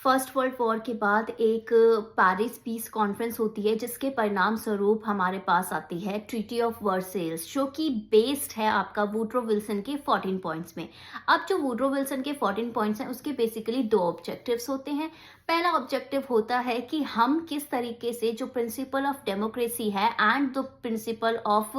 First world war के बाद एक पेरिस पीस कॉन्फ्रेंस होती है जिसके परिणाम स्वरूप हमारे पास आती है ट्रीटी ऑफ वर्सेल्स, जो कि बेस्ड है आपका वुड्रो विल्सन के 14 पॉइंट्स में। अब जो वुड्रो विल्सन के 14 पॉइंट्स हैं उसके बेसिकली दो ऑब्जेक्टिव्स होते हैं। पहला ऑब्जेक्टिव होता है कि हम किस तरीके से जो प्रिंसिपल ऑफ डेमोक्रेसी है and the principle of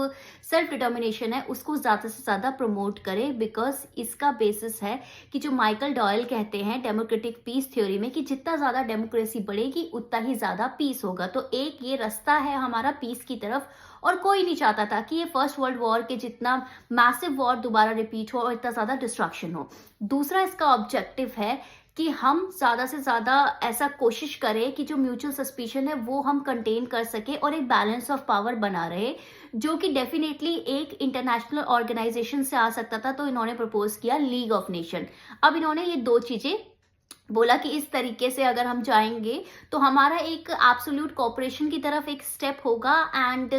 self determination है उसको ज़्यादा से ज़्यादा प्रमोट करें, बिकॉज इसका बेसिस है कि जो माइकल डॉयल कहते हैं डेमोक्रेटिक पीस थ्योरी में कि जितना ज़्यादा डेमोक्रेसी बढ़ेगी उतना ही ज़्यादा पीस होगा। तो एक ये रास्ता है हमारा पीस की तरफ, और कोई नहीं चाहता था कि ये फर्स्ट वर्ल्ड वॉर के जितना मैसिव वॉर दोबारा रिपीट हो और इतना ज़्यादा डिस्ट्रक्शन हो। दूसरा इसका ऑब्जेक्टिव है कि हम ज़्यादा से ज़्यादा ऐसा कोशिश करें कि जो म्यूचुअल सस्पिशन है वो हम कंटेन कर सके और एक बैलेंस ऑफ पावर बना रहे, जो कि डेफिनेटली एक इंटरनेशनल ऑर्गेनाइजेशन से आ सकता था। तो इन्होंने प्रपोज किया लीग ऑफ नेशन। अब इन्होंने ये दो चीज़ें बोला कि इस तरीके से अगर हम जाएंगे तो हमारा एक एब्सोल्यूट कोऑपरेशन की तरफ एक स्टेप होगा एंड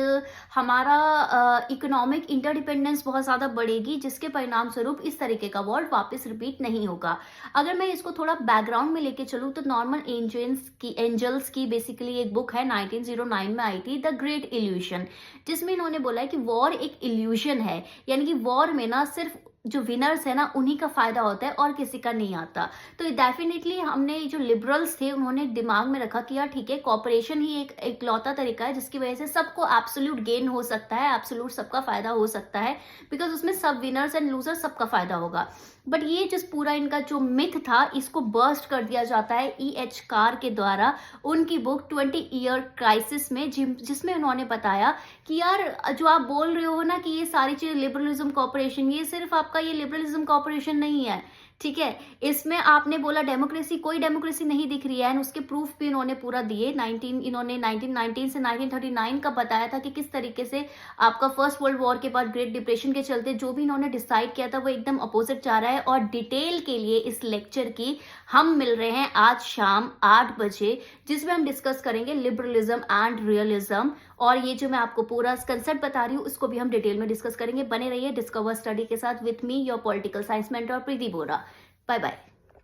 हमारा इकोनॉमिक इंटरडिपेंडेंस बहुत ज़्यादा बढ़ेगी, जिसके परिणाम स्वरूप इस तरीके का वॉर वापस रिपीट नहीं होगा। अगर मैं इसको थोड़ा बैकग्राउंड में लेके चलूँ तो नॉर्मन एंजल्स की बेसिकली एक बुक है 1909 में आई थी, द ग्रेट इल्यूशन, जिसमें इन्होंने बोला है कि वॉर एक इल्यूशन है, यानी कि वॉर में ना सिर्फ जो विनर्स है ना उन्हीं का फायदा होता है और किसी का नहीं आता। तो डेफिनेटली हमने जो लिबरल्स थे उन्होंने दिमाग में रखा कि यार ठीक है, कॉपरेशन ही एक इकलौता तरीका है जिसकी वजह से सबको एब्सोल्यूट गेन हो सकता है, एब्सोल्यूट सबका फायदा हो सकता है, बिकॉज उसमें सब विनर्स एंड लूजर्स सबका फायदा होगा। बट ये जिस पूरा इनका जो मिथ था इसको बर्स्ट कर दिया जाता है E.H. कार के द्वारा उनकी बुक 20 ईयर क्राइसिस में, जिसमें उन्होंने बताया कि यार जो आप बोल रहे हो ना कि ये सारी चीज़ लिबरलिज्म कॉपरेशन, ये सिर्फ आपका ये लिबरलिज्म कॉपरेशन नहीं है, ठीक है। इसमें आपने बोला डेमोक्रेसी, कोई डेमोक्रेसी नहीं दिख रही है एंड उसके प्रूफ भी इन्होंने पूरा दिए। इन्होंने 1919 से 1939 का बताया था कि किस तरीके से आपका फर्स्ट वर्ल्ड वॉर के बाद ग्रेट डिप्रेशन के चलते जो भी इन्होंने डिसाइड किया था वो एकदम अपोजिट जा रहा है। और डिटेल के लिए इस लेक्चर की हम मिल रहे हैं आज शाम 8 बजे, जिसमें हम डिस्कस करेंगे लिबरलिज्म एंड रियलिज्म। और ये जो मैं आपको पूरा कंसेप्ट बता रही हूँ उसको भी हम डिटेल में डिस्कस करेंगे। बने रहिए डिस्कवर स्टडी के साथ with me, your political science mentor Preeti Bora. Bye bye.